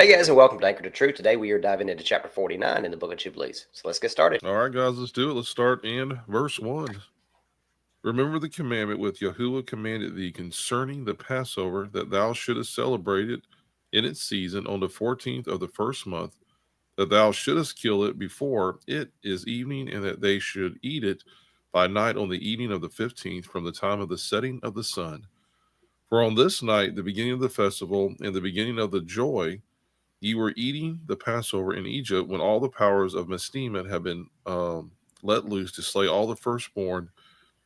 Hey guys, and welcome to Anchor to Truth. Today we are diving into chapter 49 in the book of Jubilees. So let's get started. All right, guys, let's do it. Let's start in verse 1. Remember the commandment which Yahuwah commanded thee concerning the Passover, that thou shouldest celebrate it in its season on the 14th of the first month, that thou shouldest kill it before it is evening, and that they should eat it by night on the evening of the 15th from the time of the setting of the sun. For on this night, the beginning of the festival and the beginning of the joy, ye were eating the Passover in Egypt, when all the powers of Mestimah had been let loose to slay all the firstborn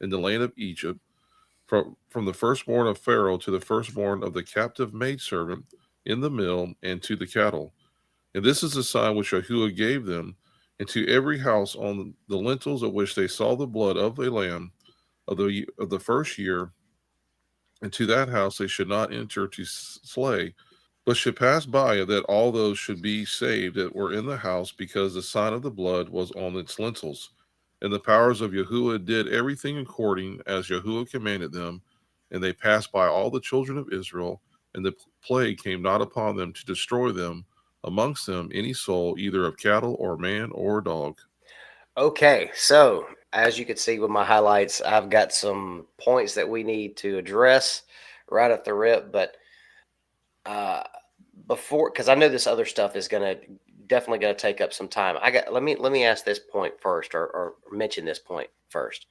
in the land of Egypt, from the firstborn of Pharaoh to the firstborn of the captive maidservant in the mill, and to the cattle. And this is the sign which Yahuwah gave them, and to every house on the lintels of which they saw the blood of a lamb of the first year, and to that house they should not enter to slay, but should pass by it, that all those should be saved that were in the house, because the sign of the blood was on its lintels. And the powers of Yahuwah did everything according as Yahuwah commanded them, and they passed by all the children of Israel, and the plague came not upon them to destroy them amongst them any soul, either of cattle or man or dog. Okay, so as you can see with my highlights, I've got some points that we need to address right at the rip. But before, because I know this other stuff is definitely gonna take up some time. Let me ask this point first, or mention this point first.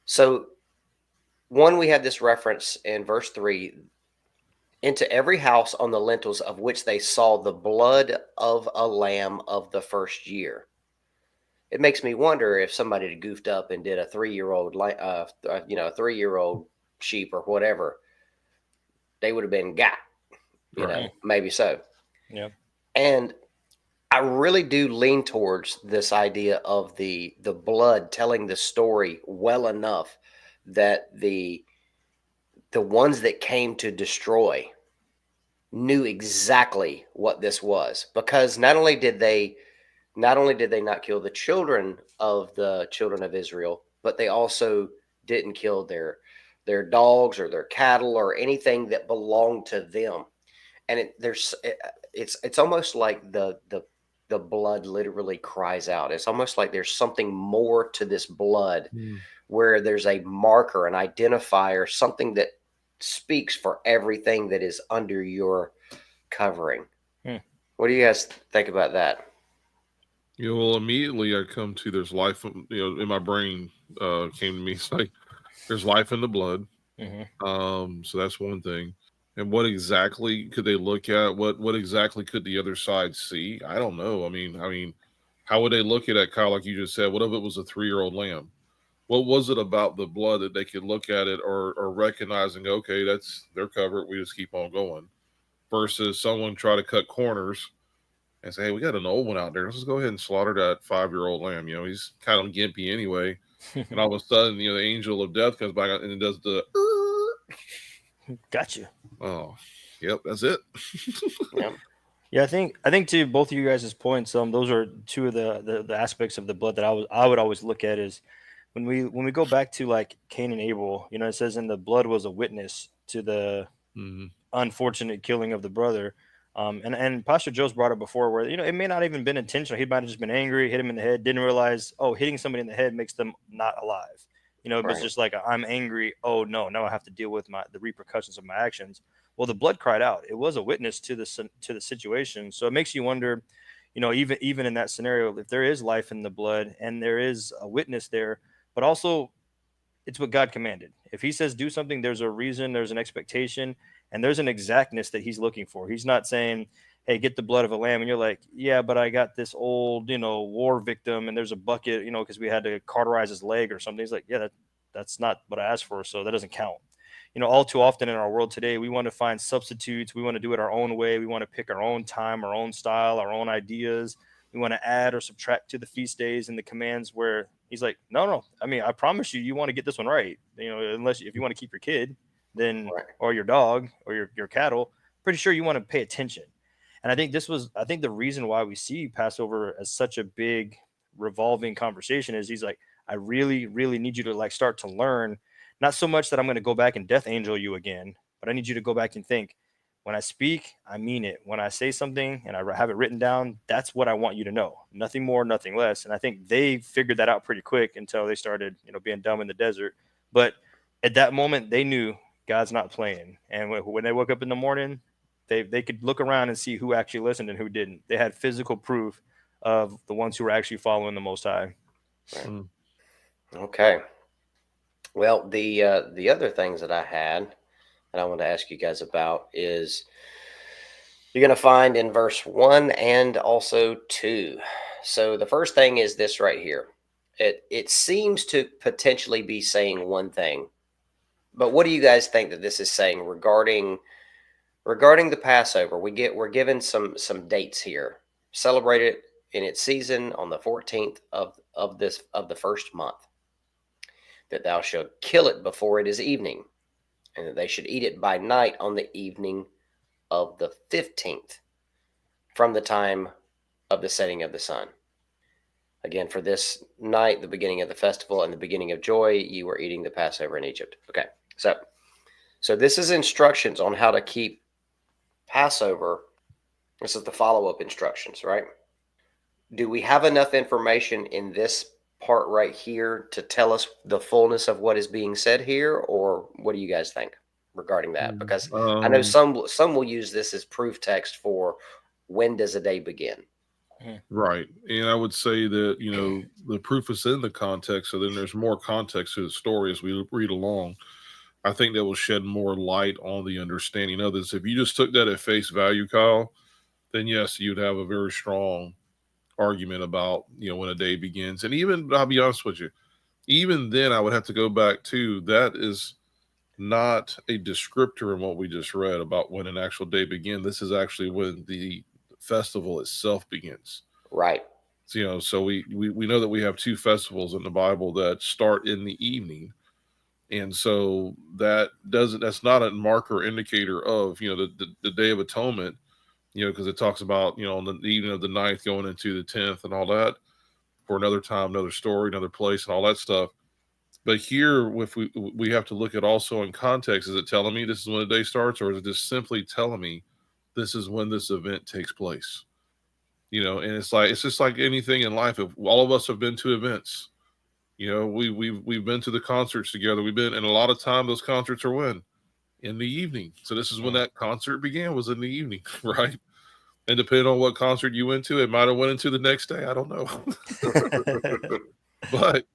So one, we have this reference in verse 3, into every house on the lintels of which they saw the blood of a lamb of the first year. It makes me wonder if somebody had goofed up and did a 3-year-old, a 3-year-old sheep or whatever, they would have been got, Right. maybe so. Yeah. And I really do lean towards this idea of the blood telling the story well enough that the ones that came to destroy knew exactly what this was, because not only did they not kill the children of Israel, but they also didn't kill their dogs or their cattle or anything that belonged to them. And it's almost like the blood literally cries out. It's almost like there's something more to this blood, where there's a marker, an identifier, something that speaks for everything that is under your covering. What do you guys think about that? Well, immediately I come to there's life, in my brain came to me. It's like there's life in the blood. So that's one thing. And what exactly could they look at? What exactly could the other side see? I don't know. I mean, how would they look at it, Kyle? Like you just said, what if it was a 3-year-old lamb? What was it about the blood that they could look at it or recognizing? Okay, they're covered. We just keep on going. Versus someone try to cut corners and say, hey, we got an old one out there. Let's just go ahead and slaughter that 5-year-old lamb. He's kind of gimpy anyway. And all of a sudden, the angel of death comes back and it does the. Got you. Oh, yep, that's it. Yeah. Yeah, I think to both of you guys' points, those are two of the aspects of the blood that I would always look at is when we go back to like Cain and Abel, it says in the blood was a witness to the unfortunate killing of the brother. And Pastor Joe's brought it before where it may not even been intentional. He might have just been angry, hit him in the head, didn't realize, oh, hitting somebody in the head makes them not alive. It was Right. just like, I'm angry. Oh no, now I have to deal with the repercussions of my actions. Well, the blood cried out. It was a witness to the situation. So it makes you wonder, even in that scenario, if there is life in the blood and there is a witness there, but also it's what God commanded. If He says do something, there's a reason, there's an expectation, and there's an exactness that He's looking for. He's not saying, "Hey, get the blood of a lamb," and you're like, "Yeah, but I got this old, war victim, and there's a bucket, because we had to cauterize his leg or something." He's like, "Yeah, that's not what I asked for, so that doesn't count." All too often in our world today, we want to find substitutes. We want to do it our own way. We want to pick our own time, our own style, our own ideas. We want to add or subtract to the feast days and the commands where He's like, no. I mean, I promise you want to get this one right. Unless if you want to keep your kid, then Right. or your dog or your cattle, pretty sure you want to pay attention. And I think the reason why we see Passover as such a big revolving conversation is He's like, I really, really need you to like start to learn, not so much that I'm going to go back and death angel you again, but I need you to go back and think, When I speak, I mean it. When I say something and I have it written down, that's what I want you to know. Nothing more, nothing less. And I think they figured that out pretty quick until they started, being dumb in the desert. But at that moment, they knew God's not playing. And when they woke up in the morning, they could look around and see who actually listened and who didn't. They had physical proof of the ones who were actually following the Most High. Right. Mm. Okay. Well, the other things that I had that I want to ask you guys about is you're going to find in verse 1 and also 2. So the first thing is this right here. It seems to potentially be saying one thing. But what do you guys think that this is saying regarding the Passover? We're given some dates here. Celebrate it in its season on the 14th of the first month. That thou shalt kill it before it is evening, and that they should eat it by night on the evening of the 15th, from the time of the setting of the sun. Again, for this night, the beginning of the festival and the beginning of joy, you were eating the Passover in Egypt. Okay, so this is instructions on how to keep Passover. This is the follow-up instructions, right? Do we have enough information in this part right here to tell us the fullness of what is being said here, or what do you guys think regarding that? Because I know some will use this as proof text for when does a day begin. Right. And I would say that, the proof is in the context. So then there's more context to the story as we read along. I think that will shed more light on the understanding of this. If you just took that at face value, Kyle, then yes, you'd have a very strong argument about, when a day begins. And even, I'll be honest with you, even then I would have to go back to that is not a descriptor in what we just read about when an actual day begins. This is actually when the festival itself begins. Right. So, so we know that we have two festivals in the Bible that start in the evening. And so that's not a marker indicator of, the Day of Atonement, because it talks about, on the evening of the 9th going into the 10th and all that for another time, another story, another place and all that stuff. But here, if we have to look at also in context, is it telling me this is when the day starts, or is it just simply telling me this is when this event takes place? And it's just like anything in life. If all of us have been to events, we've been to the concerts together. We've been, and a lot of time those concerts are when? In the evening. So this is when that concert began, was in the evening, right? And depending on what concert you went to, it might have went into the next day. I don't know. But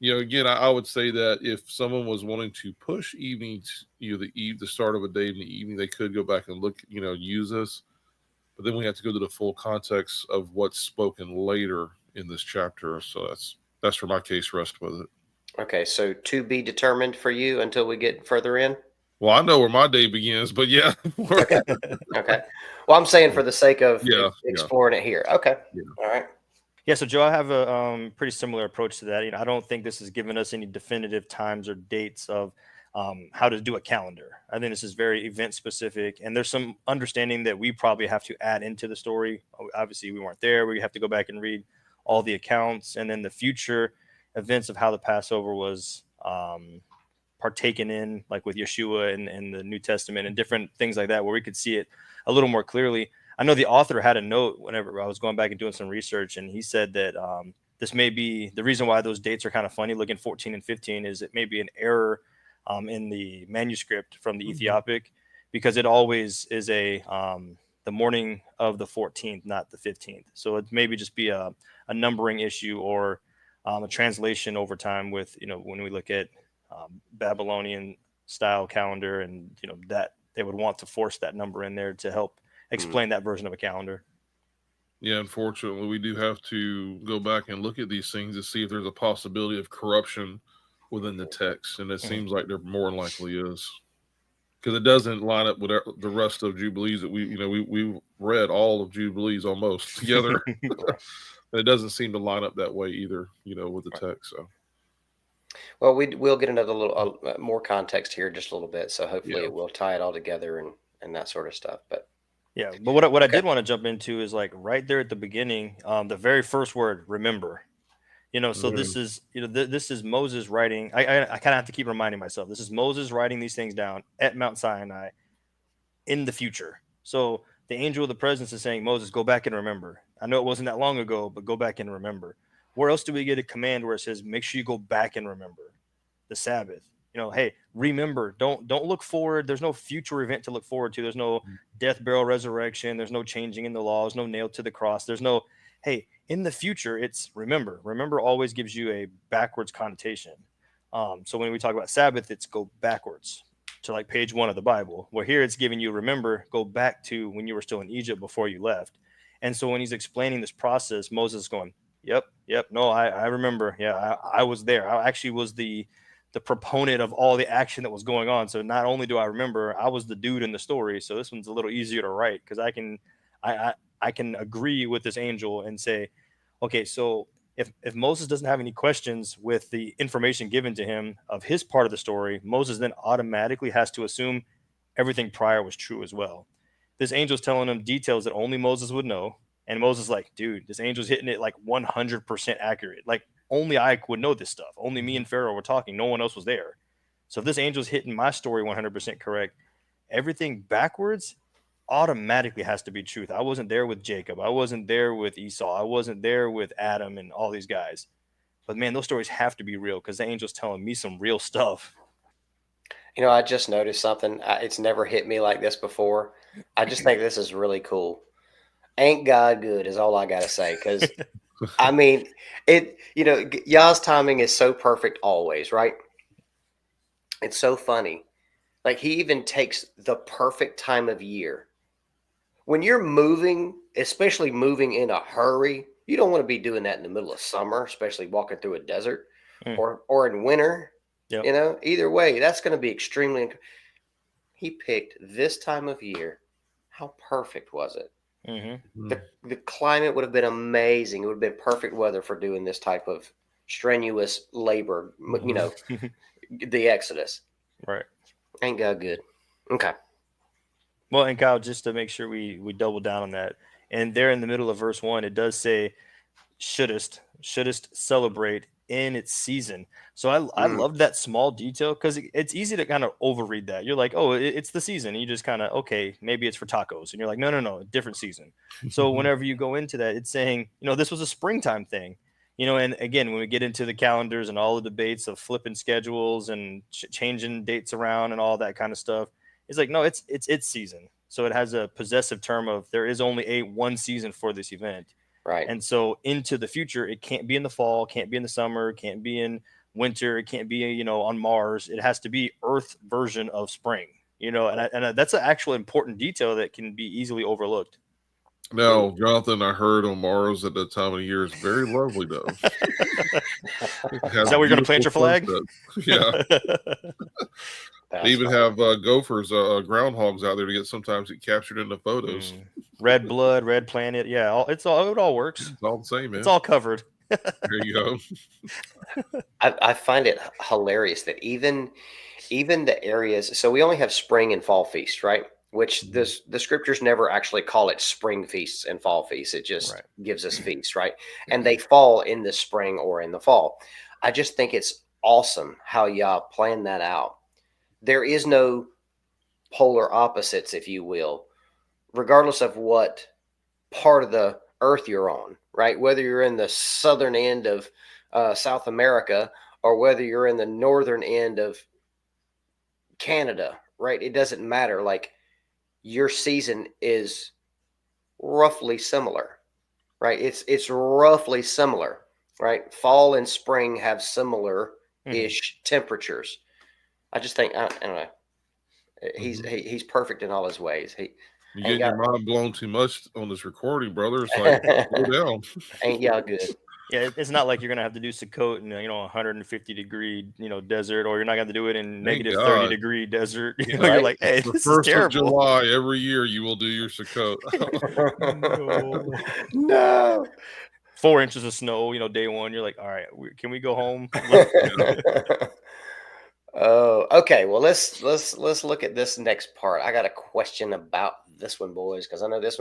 again, I would say that if someone was wanting to push evenings, the start of a day in the evening, they could go back and look, use this. But then we have to go to the full context of what's spoken later in this chapter. So that's where my case rests with it. Okay, so to be determined for you until we get further in? Well, I know where my day begins, but yeah. Okay. Well, I'm saying for the sake of exploring it here. Okay. Yeah. All right. Yeah, so Joe, I have a pretty similar approach to that. I don't think this has given us any definitive times or dates of how to do a calendar. I think this is very event specific, and there's some understanding that we probably have to add into the story. Obviously, we weren't there. We have to go back and read all the accounts, and then the future events of how the Passover was partaken in, like with Yeshua and the New Testament and different things like that, where we could see it a little more clearly. I know the author had a note whenever I was going back and doing some research, and he said that this may be the reason why those dates are kind of funny. Looking 14 and 15 is it may be an error in the manuscript from the Ethiopic, because it always is the morning of the 14th, not the 15th. So it maybe just be a numbering issue or a translation over time with, when we look at Babylonian style calendar, and that they would want to force that number in there to help explain that version of a calendar. Yeah, unfortunately, we do have to go back and look at these things to see if there's a possibility of corruption within the text, and it seems like there more than likely is, because it doesn't line up with the rest of Jubilees that we've read all of Jubilees almost together. It doesn't seem to line up that way either, with the text. So, well, we'll get another little more context here in just a little bit, so hopefully it will tie it all together and that sort of stuff. But yeah, but what I did want to jump into is like right there at the beginning, the very first word, remember. So this is this is Moses writing. I kind of have to keep reminding myself, this is Moses writing these things down at Mount Sinai, in the future. So the angel of the presence is saying, Moses, go back and remember. I know it wasn't that long ago, but go back and remember. Where else do we get a command where it says, make sure you go back and remember the Sabbath? Hey, remember, don't look forward. There's no future event to look forward to. There's no death, burial, resurrection. There's no changing in the laws, no nail to the cross. There's no, hey, in the future, it's remember. Remember always gives you a backwards connotation. So when we talk about Sabbath, it's go backwards to like page 1 of the Bible, where here it's giving you, remember, go back to when you were still in Egypt before you left. And so when he's explaining this process, Moses is going, yep, no, I remember. Yeah, I was there. I actually was the proponent of all the action that was going on. So not only do I remember, I was the dude in the story. So this one's a little easier to write because I can agree with this angel and say, okay, so if Moses doesn't have any questions with the information given to him of his part of the story, Moses then automatically has to assume everything prior was true as well. This angel's telling him details that only Moses would know. And Moses is like, dude, this angel's hitting it like 100% accurate. Like only I would know this stuff. Only me and Pharaoh were talking. No one else was there. So if this angel's hitting my story 100% correct, everything backwards automatically has to be truth. I wasn't there with Jacob. I wasn't there with Esau. I wasn't there with Adam and all these guys. But man, those stories have to be real because the angel's telling me some real stuff. I just noticed something. It's never hit me like this before. I just think this is really cool. Ain't God good is all I got to say. Because, I mean, Yah's timing is so perfect always, right? It's so funny. Like, he even takes the perfect time of year. When you're moving, especially moving in a hurry, you don't want to be doing that in the middle of summer, especially walking through a desert or in winter. Yep. Either way, that's going to be extremely. He picked this time of year. How perfect was it? Mm-hmm. The climate would have been amazing. It would have been perfect weather for doing this type of strenuous labor. The Exodus. Right. Ain't God good? Okay. Well, and Kyle, just to make sure we double down on that, and there in the middle of verse 1, it does say, shouldest celebrate in its season. So I love that small detail because it's easy to kind of overread that. You're like, oh, it's the season. And you just kind of, okay, maybe it's for tacos. And you're like, no, different season. So whenever you go into that, it's saying, this was a springtime thing. And again, when we get into the calendars and all the debates of flipping schedules and changing dates around and all that kind of stuff, it's like, no, it's season. So it has a possessive term of there is only one season for this event. Right. And so into the future, it can't be in the fall, can't be in the summer, can't be in winter, it can't be, on Mars. It has to be Earth version of spring, and that's an actual important detail that can be easily overlooked. Now, Jonathan, I heard on Mars at that time of year is very lovely, though. Is that where you're going to plant your flag? Yeah. They even have gophers, groundhogs out there to sometimes get captured in the photos. Red blood, red planet. Yeah, it all works. It's all the same, man. It's all covered. There you go. I find it hilarious that even the areas. So we only have spring and fall feasts, right? Which the scriptures never actually call it spring feasts and fall feasts. It just gives us feasts, right? And they fall in the spring or in the fall. I just think it's awesome how Yah planned that out. There is no polar opposites, if you will, regardless of what part of the earth you're on, right? Whether you're in the southern end of South America or whether you're in the northern end of Canada, right? It doesn't matter. Like, your season is roughly similar, right? It's roughly similar, right? Fall and spring have similar-ish temperatures. I just think, I don't know. He's perfect in all his ways. You getting your mind blown too much on this recording, brother. It's like, slow down. Ain't Yah good? Yeah, it's not like you're gonna have to do Sukkot in 150-degree desert, or you're not gonna have to do it in negative 30-degree desert. You're like, hey, the this 1st is terrible. of July every year you will do your Sukkot. No. 4 inches of snow, day one. You're like, all right, can we go home? Oh, okay. Well, let's look at this next part. I got a question about this one, boys, because I know this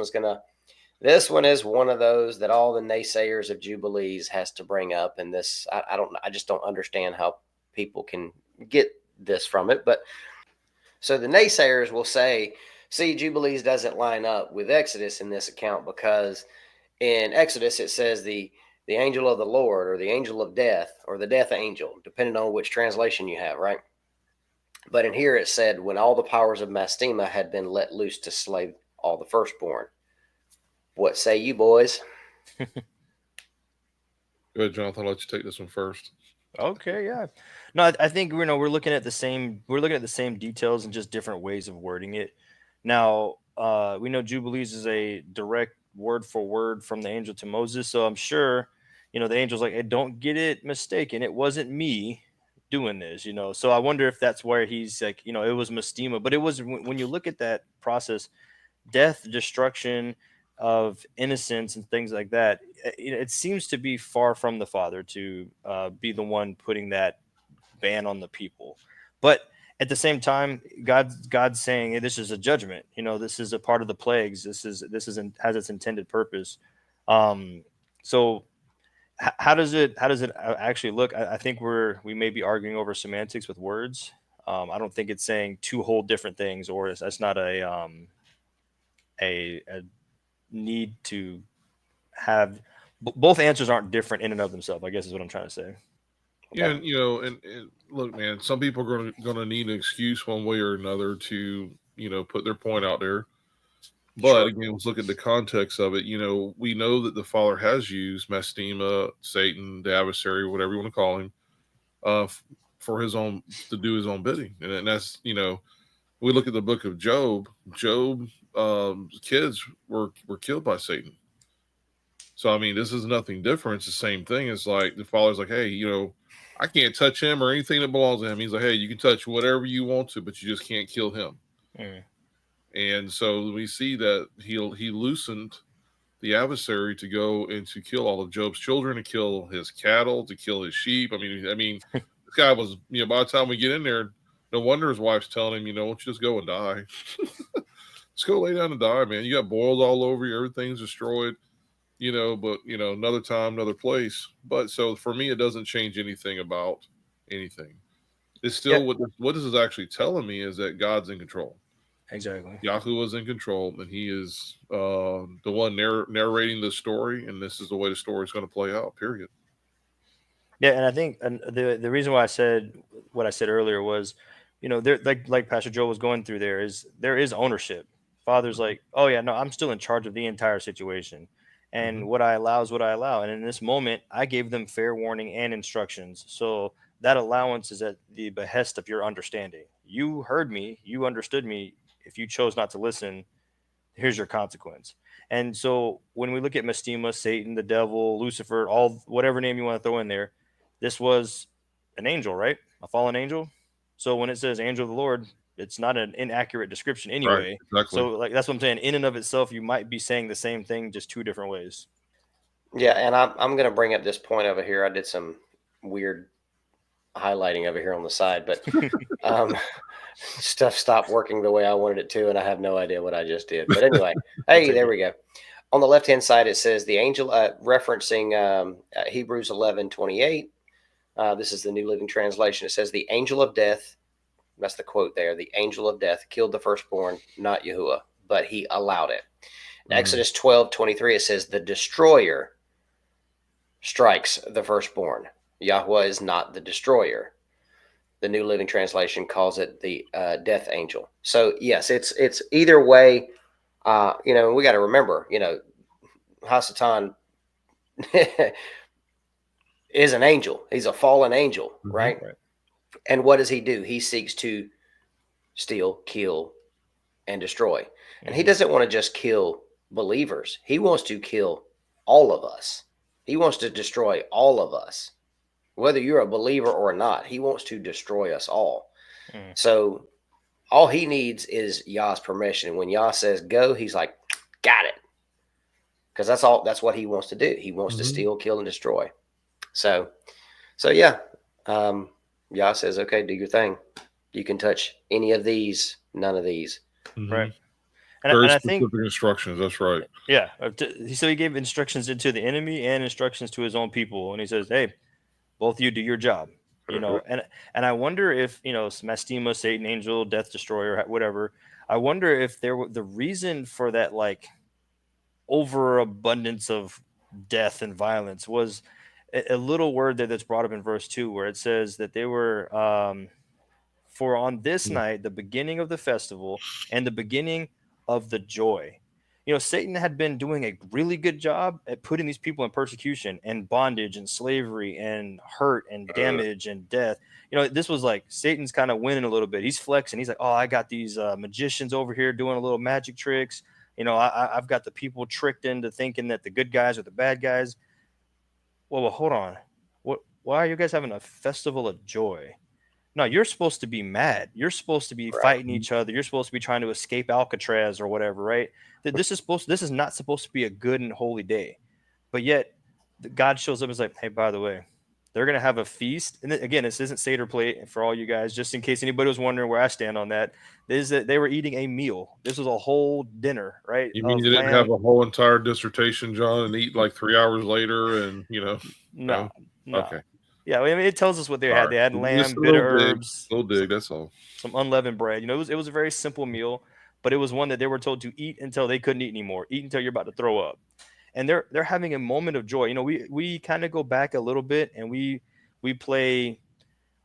one is one of those that all the naysayers of Jubilees has to bring up, and this I just don't understand how people can get this from it. But so the naysayers will say See, Jubilees doesn't line up with Exodus in this account, because in Exodus it says the angel of the Lord, or the angel of death, or the death angel, depending on which translation you have, right? But in here it said, when all the powers of Mastema had been let loose to slay all the firstborn. What say you, boys? Go ahead, Jonathan. I'll let you take this one first. Okay, yeah. No, I think we're looking at the same details and just different ways of wording it. Now, we know Jubilees is a direct word for word from the angel to Moses, so I'm sure, the angel's like, hey, don't get it mistaken. It wasn't me doing this, So I wonder if that's where he's like, it was Mastema, but it was when you look at that process, death, destruction of innocence, and things like that. It seems to be far from the Father to be the one putting that ban on the people, but at the same time, God's saying, hey, this is a judgment. This is a part of the plagues. Has its intended purpose. So how does it actually look? I think we may be arguing over semantics with words. I don't think it's saying two whole different things, or that's not a need to have both answers aren't different in and of themselves, I guess is what I'm trying to say. Yeah, and look, man, some people are going to need an excuse one way or another to put their point out there. But again, let's look at the context of it. We know that the Father has used Mastema, Satan, the adversary, whatever you want to call him, for his own, to do his own bidding, and that's we look at the book of Job. Job, kids were killed by Satan. So I mean, this is nothing different. It's the same thing. It's like the Father's like, hey, I can't touch him or anything that belongs to him. He's like, hey, you can touch whatever you want to, but you just can't kill him. Mm. And so we see that he loosened the adversary to go and to kill all of Job's children, to kill his cattle, to kill his sheep. I mean, this guy was, by the time we get in there, no wonder his wife's telling him, why don't you just go and die? Just go lay down and die, man. You got boils all over you. Everything's destroyed, but, another time, another place. But so for me, it doesn't change anything about anything. It's still what this is actually telling me is that God's in control. Exactly. Yahuwah is in control, and he is the one narrating the story, and this is the way the story is going to play out, period. Yeah, and I think the reason why I said what I said earlier was, there, like Pastor Joe was going through, there is ownership. Father's like, oh yeah, no, I'm still in charge of the entire situation, and what I allow is what I allow. And in this moment, I gave them fair warning and instructions, so that allowance is at the behest of your understanding. You heard me, you understood me. If you chose not to listen, here's your consequence. And so when we look at Mastema, Satan, the devil, Lucifer, all whatever name you want to throw in there, this was an angel, right? A fallen angel. So when it says angel of the Lord, it's not an inaccurate description anyway. Right, exactly. So like that's what I'm saying. In and of itself, you might be saying the same thing, just two different ways. Yeah, and I'm going to bring up this point over here. I did some weird highlighting over here on the side, but stuff stopped working the way I wanted it to, and I have no idea what I just did. But anyway, hey, there we go. On the left-hand side, it says the angel, referencing Hebrews 11:28. This is the New Living Translation. It says the angel of death, that's the quote there, the angel of death killed the firstborn, not Yahuwah, but he allowed it. In Exodus 12:23, it says the destroyer strikes the firstborn. Yahweh is not the destroyer. The New Living Translation calls it the death angel. So yes, it's either way. We got to remember, Hasatan is an angel. He's a fallen angel, right? And what does he do? He seeks to steal, kill, and destroy. And he doesn't want to just kill believers. He wants to kill all of us. He wants to destroy all of us. Whether you're a believer or not, he wants to destroy us all. So all he needs is Yah's permission. When Yah says go, he's like, got it. Because that's what he wants to do. He wants to steal, kill, and destroy. So yeah. Yah says, okay, do your thing. You can touch any of these, none of these. Right. Very specific instructions. That's right. Yeah. So he gave instructions to the enemy and instructions to his own people. And he says, hey, both of you do your job, and I wonder if, Mastema, Satan, angel, death destroyer, whatever, I wonder if the reason for that like overabundance of death and violence was a little word that's brought up in verse 2 where it says that they were for on this night the beginning of the festival and the beginning of the joy. Satan had been doing a really good job at putting these people in persecution and bondage and slavery and hurt and damage and death. This was like Satan's kind of winning a little bit. He's flexing. He's like, oh, I got these magicians over here doing a little magic tricks. I've got the people tricked into thinking that the good guys are the bad guys. Well, hold on. Why are you guys having a festival of joy? No, you're supposed to be mad. You're supposed to be fighting each other. You're supposed to be trying to escape Alcatraz or whatever, right? This is not supposed to be a good and holy day. But yet God shows up and is like, hey, by the way, they're going to have a feast. And again, this isn't Seder plate for all you guys, just in case anybody was wondering where I stand on that. Is that they were eating a meal. This was a whole dinner, right? You mean you didn't have a whole entire dissertation, John, and eat like 3 hours later and, No. Okay. Yeah, I mean, it tells us what they had. They had lamb, bitter herbs, little dig, that's all. Some unleavened bread. It was a very simple meal, but it was one that they were told to eat until they couldn't eat anymore. Eat until you're about to throw up. And they're having a moment of joy. We kind of go back a little bit and we play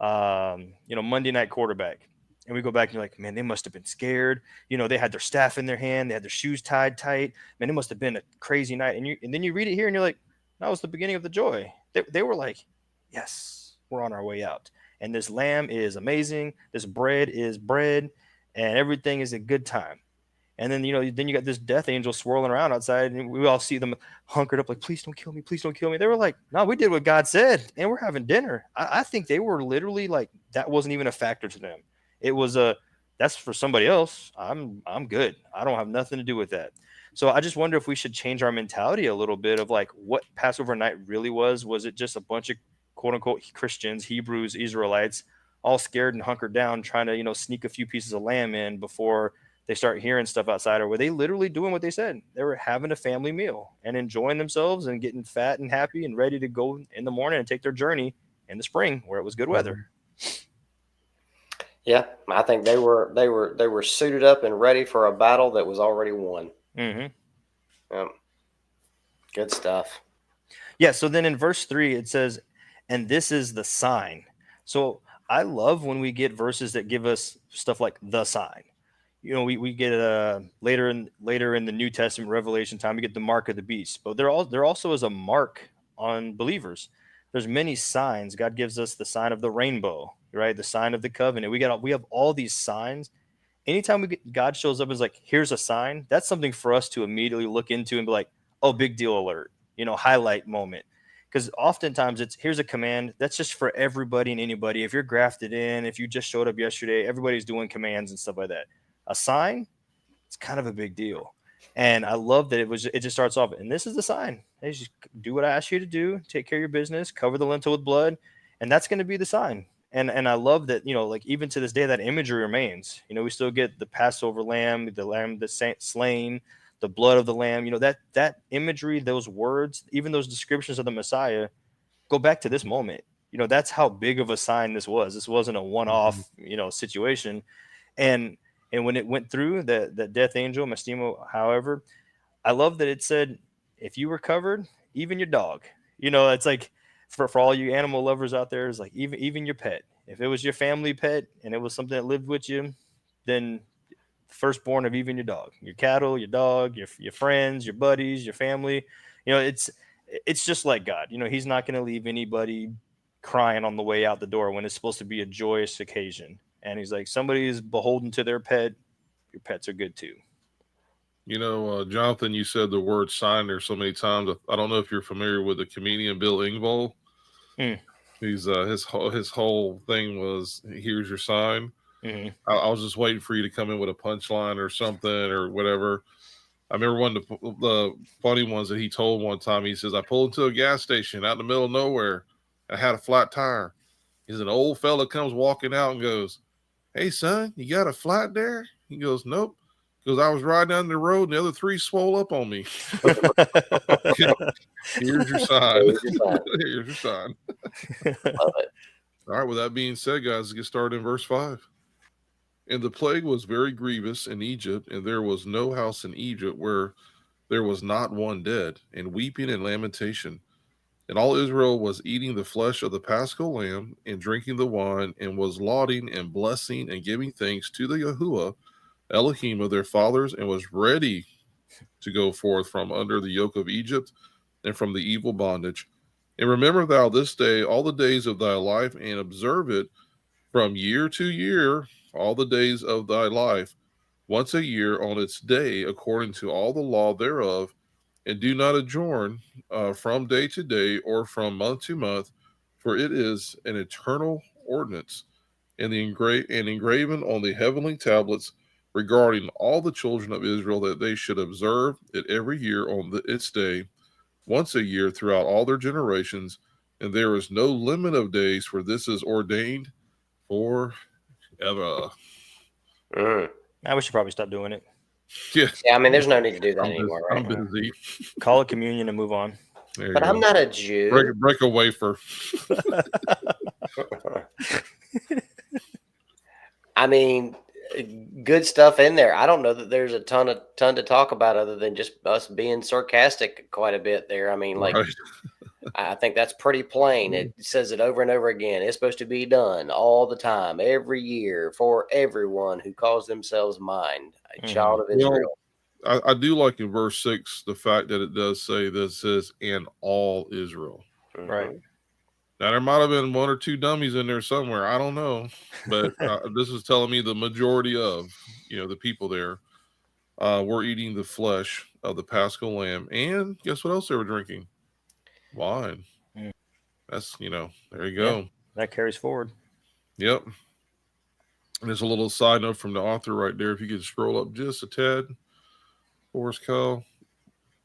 Monday night quarterback. And we go back and you're like, man, they must have been scared. They had their staff in their hand, they had their shoes tied tight. Man, it must have been a crazy night. And then you read it here and you're like, that was the beginning of the joy. They were like, yes, we're on our way out. And this lamb is amazing. This bread is bread, and everything is a good time. And then, then you got this death angel swirling around outside, and we all see them hunkered up like, please don't kill me. Please don't kill me. They were like, no, we did what God said, and we're having dinner. I think they were literally like, that wasn't even a factor to them. It was that's for somebody else. I'm good. I don't have nothing to do with that. So I just wonder if we should change our mentality a little bit of like what Passover night really was. Was it just a bunch of quote unquote Christians, Hebrews, Israelites, all scared and hunkered down, trying to, sneak a few pieces of lamb in before they start hearing stuff outside? Or were they literally doing what they said? They were having a family meal and enjoying themselves and getting fat and happy and ready to go in the morning and take their journey in the spring where it was good weather. Yeah, I think they were suited up and ready for a battle that was already won. Mm-hmm. Good stuff. Yeah. So then in verse 3 it says, and this is the sign. So I love when we get verses that give us stuff like the sign. We get later in the New Testament Revelation time, we get the mark of the beast, but there also is a mark on believers. There's many signs. God gives us the sign of the rainbow, right? The sign of the covenant. We have all these signs. Anytime God shows up as like, here's a sign, that's something for us to immediately look into and be like, oh, big deal alert, highlight moment. Because oftentimes here's a command that's just for everybody and anybody. If you're grafted in, if you just showed up yesterday, everybody's doing commands and stuff like that. A sign, it's kind of a big deal. And I love that it just starts off, and this is the sign. Hey, just do what I ask you to do, take care of your business, cover the lintel with blood, and that's going to be the sign. And I love that, like even to this day, that imagery remains. We still get the Passover lamb, the lamb that's slain, the blood of the lamb, that imagery, those words, even those descriptions of the Messiah go back to this moment. That's how big of a sign this was. This wasn't a one-off, situation. And when it went through the death angel, Mastimo, however, I love that it said, if you were covered, even your dog, it's like for all you animal lovers out there, it's like even your pet. If it was your family pet and it was something that lived with you, then firstborn of even your dog, your cattle, your dog, your friends, your buddies, your family, it's just like God. He's not going to leave anybody crying on the way out the door when it's supposed to be a joyous occasion. And he's like, somebody is beholden to their pet. Your pets are good too. Jonathan, you said the word sign there so many times. I don't know if you're familiar with the comedian Bill Engvall. He's his whole thing was, here's your sign. Mm-hmm. I was just waiting for you to come in with a punchline or something or whatever. I remember one of the funny ones that he told one time. He says, I pulled into a gas station out in the middle of nowhere. I had a flat tire. He's an old fella comes walking out and goes, hey, son, you got a flat there? He goes, nope. Because I was riding down the road and the other three swole up on me. Here's your sign. Here's your sign. Love it. All right, with that being said, guys, let's get started in verse 5. And the plague was very grievous in Egypt, and there was no house in Egypt where there was not one dead, and weeping and lamentation. And all Israel was eating the flesh of the paschal lamb and drinking the wine, and was lauding and blessing and giving thanks to the Yahuwah, Elohim of their fathers, and was ready to go forth from under the yoke of Egypt and from the evil bondage. And remember thou this day all the days of thy life, and observe it from year to year, all the days of thy life, once a year on its day, according to all the law thereof, and do not adjourn from day to day or from month to month, for it is an eternal ordinance, and engraven on the heavenly tablets regarding all the children of Israel, that they should observe it every year on its day, once a year throughout all their generations. And there is no limit of days, for this is ordained forever. We should probably stop doing it. Yeah, Yeah, I mean, there's no need to do that I'm anymore, busy. right? I'm busy. Call it communion and move on. There you But go. I'm not a Jew. Break a wafer. I mean, good stuff in there. I don't know that there's a ton to talk about other than just us being sarcastic quite a bit there. I mean, like, Right. I think that's pretty plain. It says it over and over again. It's supposed to be done all the time, every year, for everyone who calls themselves mine, a child of Israel. I do like in verse 6 the fact that it does say that it says, and all Israel. Mhm. Right. Now, there might have been one or two dummies in there somewhere. I don't know. But this is telling me the majority of, the people there were eating the flesh of the Paschal lamb. And guess what else they were drinking? Wine. Mm. That's, there you go. Yeah, that carries forward. Yep. And there's a little side note from the author right there. If you could scroll up just a tad, Forrest Call.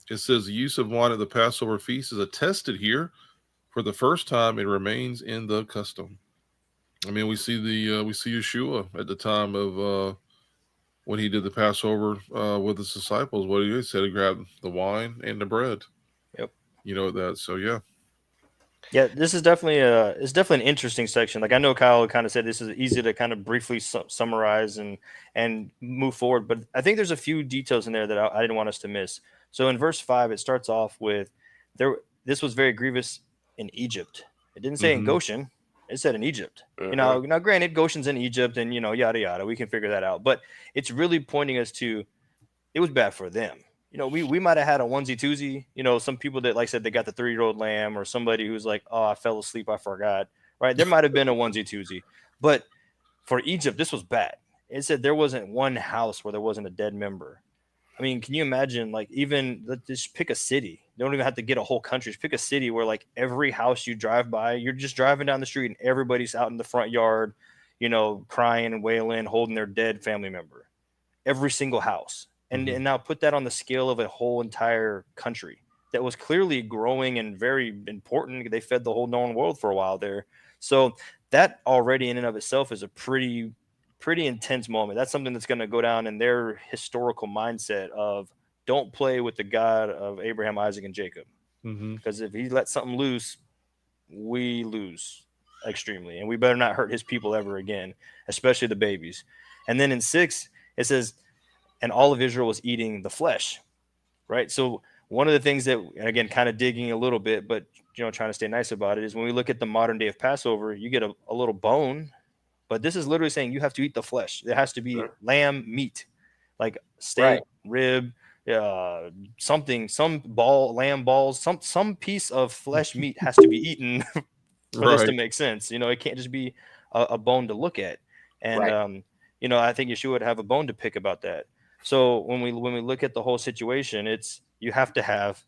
It says the use of wine at the Passover feast is attested here for the first time. It remains in the custom. I mean, we see Yeshua at the time of when he did the Passover with his disciples. What he said, he grabbed the wine and the bread. Yep. That. So yeah. Yeah, this is definitely an interesting section. Like, I know Kyle kind of said this is easy to kind of briefly summarize and move forward, but I think there's a few details in there that I didn't want us to miss. So in verse 5, it starts off with this was very grievous in Egypt. It didn't say in Goshen. It said in Egypt. Mhm. Now granted, Goshen's in Egypt, and yada yada. We can figure that out, but it's really pointing us to it was bad for them. We might have had a onesie twosie. Some people that, like I said, they got the 3-year-old lamb, or somebody who's like, oh, I fell asleep, I forgot. Right? There might have been a onesie twosie, but for Egypt, this was bad. It said there wasn't one house where there wasn't a dead member. I mean, can you imagine? Like, even just pick a city. You don't even have to get a whole country. Just pick a city where, like, every house you drive by, you're just driving down the street and everybody's out in the front yard, crying and wailing, holding their dead family member. Every single house. And now put that on the scale of a whole entire country that was clearly growing and very important. They fed the whole known world for a while there. So that already in and of itself is a pretty intense moment. That's something that's going to go down in their historical mindset of don't play with the God of Abraham, Isaac, and Jacob. Because if he lets something loose, we lose extremely. And we better not hurt his people ever again, especially the babies. And then in 6, it says, and all of Israel was eating the flesh, right? So one of the things that, again, kind of digging a little bit, but trying to stay nice about it, is when we look at the modern day of Passover, you get a little bone, but this is literally saying you have to eat the flesh. There has to be lamb meat, like steak, rib, something, some lamb balls, some piece of flesh meat has to be eaten for this to make sense. It can't just be a bone to look at. And I think Yeshua would have a bone to pick about that. So when we look at the whole situation, it's you have to have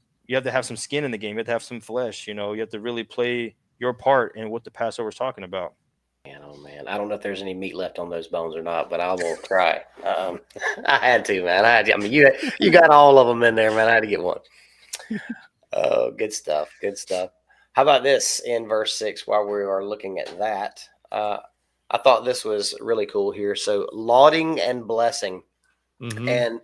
some skin in the game. You have to have some flesh. You have to really play your part in what the Passover is talking about. Man, oh man, I don't know if there's any meat left on those bones or not, but I will try. I had to, man. I mean, you got all of them in there, man. I had to get one. Oh, good stuff. Good stuff. How about this in verse 6? While we are looking at that, I thought this was really cool here. So, lauding and blessing. And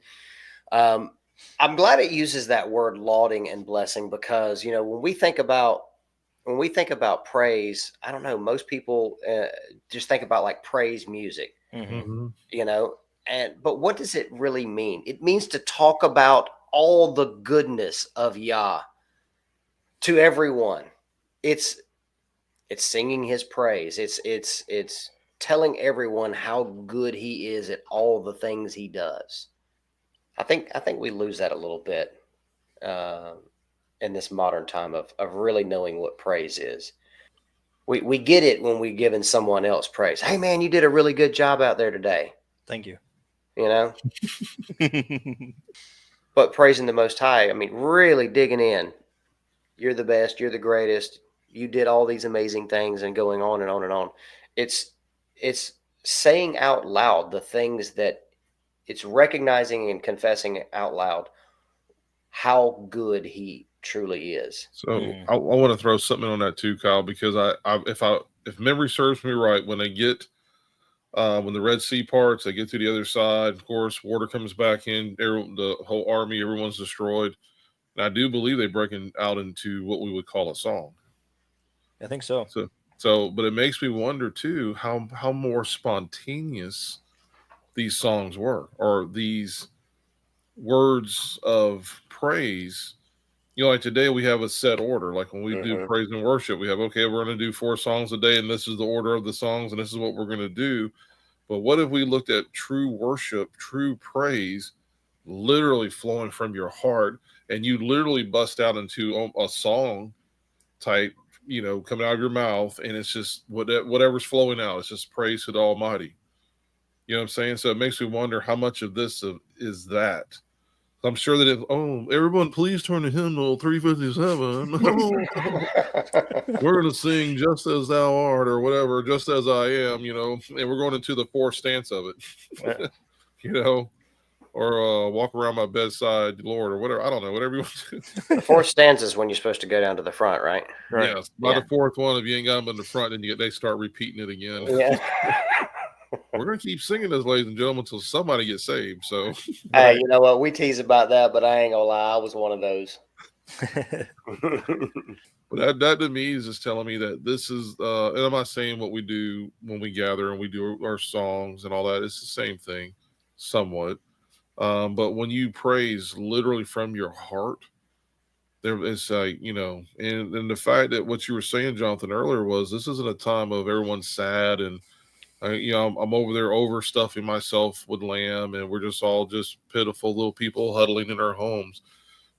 I'm glad it uses that word lauding and blessing, because when we think about praise, I don't know, most people just think about like praise music. Mhm. you know. But what does it really mean? It means to talk about all the goodness of Yah to everyone. It's singing his praise. It's telling everyone how good he is at all the things he does. I think we lose that a little bit uh, in this modern time of really knowing what praise is. We get it when we're giving someone else praise. Hey man, you did a really good job out there today. Thank you. You know, but praising the Most High, I mean, really digging in. You're the best. You're the greatest. You did all these amazing things, and going on and on and on. It's it's saying out loud the things that it's recognizing and confessing out loud how good he truly is. So I want to throw something on that too, Kyle, because if memory serves me right, when they get when the Red Sea parts, they get to the other side. Of course, water comes back in. The whole army, everyone's destroyed. And I do believe they're breaking out into what we would call a song. I think so. But it makes me wonder too how more spontaneous these songs were, or these words of praise. You know, like today we have a set order. Like when we do praise and worship, we have, okay, we're going to do 4 songs a day, and this is the order of the songs, and this is what we're going to do. But what if we looked at true worship, true praise, literally flowing from your heart, and you literally bust out into a song type, you know, coming out of your mouth, and it's just whatever's flowing out. It's just praise to the Almighty. You know what I'm saying? So it makes me wonder how much of this is that. I'm sure that everyone, please turn to hymnal 357. We're going to sing "Just as Thou Art" or whatever, "Just as I Am," you know, and we're going into the 4th stance of it, you know, or "Walk Around My Bedside, Lord," or whatever. I don't know, whatever you want to do. The 4th stanza is when you're supposed to go down to the front, right? Right. Yes. By the 4th one, if you ain't got them in the front, then they start repeating it again. Yeah. We're going to keep singing this, ladies and gentlemen, until somebody gets saved. So, hey, you know what? We tease about that, but I ain't gonna lie, I was one of those. But that to me is just telling me that this is, and I'm not saying what we do when we gather and we do our songs and all that. It's the same thing, somewhat. But when you praise literally from your heart, there is you know, and the fact that what you were saying, Jonathan, earlier was this isn't a time of everyone's sad and you know, I'm over there overstuffing myself with lamb, and we're just all just pitiful little people huddling in our homes.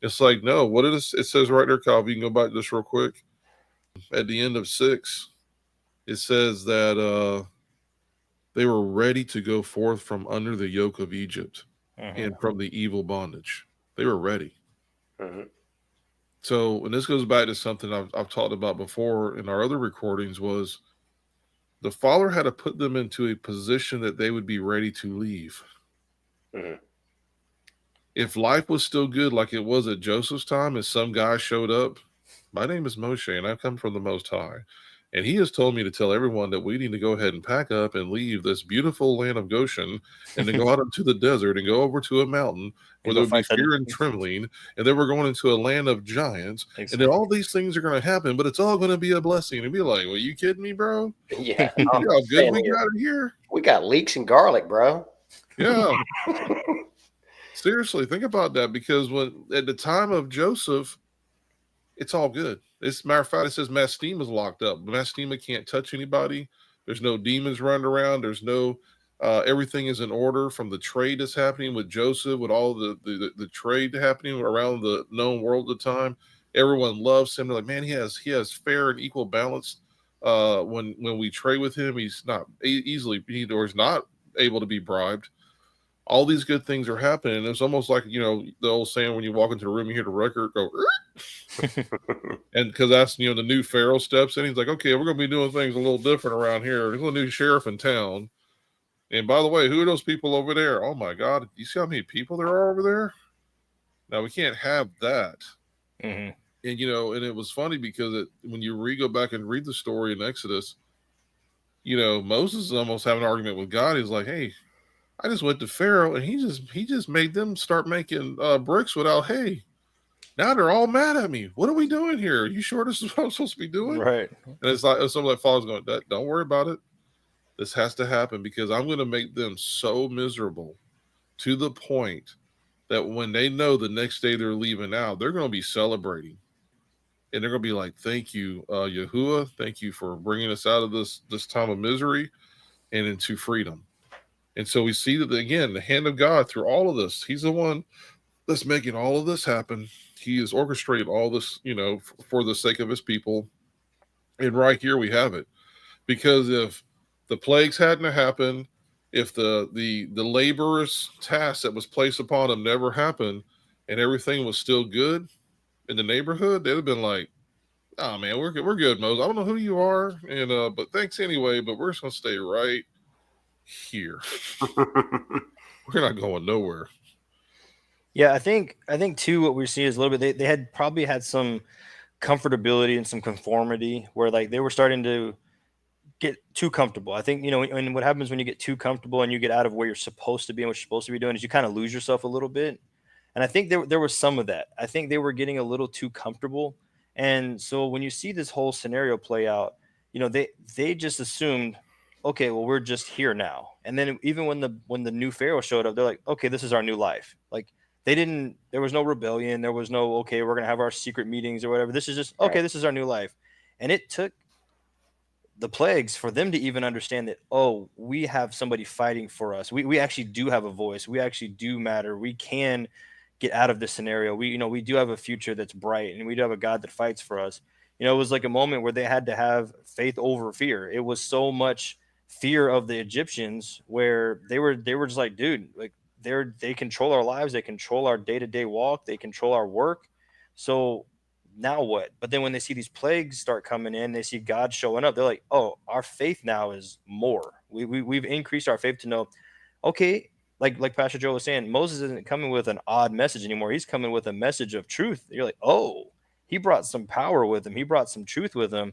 It's like, no, what it is, it says right there, Kyle, you can go back just real quick. At the end of 6, it says that they were ready to go forth from under the yoke of Egypt and from the evil bondage. They were ready. So, and this goes back to something I've talked about before in our other recordings, was the Father had to put them into a position that they would be ready to leave. If life was still good like it was at Joseph's time, and some guy showed up, my name is Moshe, and I come from the Most High. And he has told me to tell everyone that we need to go ahead and pack up and leave this beautiful land of Goshen and to go out into the desert and go over to a mountain where there would be fear and trembling. And then we're going into a land of giants. Exactly. And then all these things are going to happen, but it's all going to be a blessing. And be like, well, you kidding me, bro? Yeah. You know how good we got it here? We got leeks and garlic, bro. Yeah. Seriously, think about that, because when at the time of Joseph, it's all good. As a matter of fact, it says Mastema is locked up. Mastema can't touch anybody. There's no demons running around. There's no everything is in order from the trade that's happening with Joseph, with all the trade happening around the known world at the time. Everyone loves him. They're like, man, he has fair and equal balance. When we trade with him, he's not easily or he's not able to be bribed. All these good things are happening. It's almost like, you know, the old saying, when you walk into the room, you hear the record go, and because that's, you know, the new Pharaoh steps in. He's like, okay, we're going to be doing things a little different around here. There's a new sheriff in town. And by the way, who are those people over there? Oh my God, you see how many people there are over there? Now we can't have that. And, you know, and it was funny because when you go back and read the story in Exodus, you know, Moses is almost having an argument with God. He's like, hey, I just went to Pharaoh and he just made them start making bricks without hay. Now they're all mad at me. What are we doing here? Are you sure this is what I'm supposed to be doing? Right. And it's like some of that father's going, don't worry about it. This has to happen because I'm going to make them so miserable to the point that when they know the next day they're leaving out, they're going to be celebrating. And they're going to be like, thank you, Yahuwah. Thank you for bringing us out of this time of misery and into freedom. And so we see that, again, the hand of God through all of this. He's the one that's making all of this happen. He has orchestrated all this, for the sake of his people. And right here we have it. Because if the plagues hadn't happened, if the laborer's task that was placed upon them never happened, and everything was still good in the neighborhood, they'd have been like, "Oh man, we're good, Moses. I don't know who you are, and but thanks anyway. But we're just gonna stay right here. We're not going nowhere." Yeah, I think too what we're seeing is a little bit they had probably had some comfortability and some conformity where like they were starting to get too comfortable. I think, and what happens when you get too comfortable and you get out of where you're supposed to be and what you're supposed to be doing is you kind of lose yourself a little bit. And I think there was some of that. I think they were getting a little too comfortable. And so when you see this whole scenario play out, they just assumed, okay, well, we're just here now. And then even when the new Pharaoh showed up, they're like, okay, this is our new life. Like there was no rebellion. There was no, okay, we're going to have our secret meetings or whatever. This is just, okay, Right. this is our new life. And it took the plagues for them to even understand that, oh, we have somebody fighting for us. We actually do have a voice. We actually do matter. We can get out of this scenario. We do have a future that's bright, and we do have a God that fights for us. It was like a moment where they had to have faith over fear. It was so much fear of the Egyptians where they were just like, dude, like they control our lives, they control our day-to-day walk, they control our work. So now what? But then when they see these plagues start coming in, they see God showing up. They're like, oh, our faith now is more. We've increased our faith to know, okay, like Pastor Joe was saying, Moses isn't coming with an odd message anymore. He's coming with a message of truth. You're like, oh, he brought some power with him. He brought some truth with him.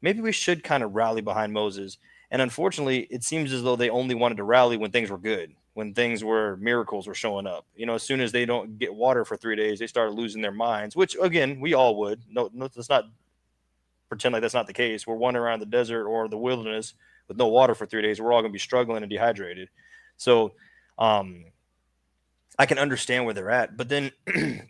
Maybe we should kind of rally behind Moses. And unfortunately, it seems as though they only wanted to rally when things were good, when things were miracles were showing up. As soon as they don't get water for 3 days, they start losing their minds, which again, we all would. No, let's not pretend like that's not the case. We're wandering around the desert or the wilderness with no water for 3 days. We're all going to be struggling and dehydrated. So, I can understand where they're at. But then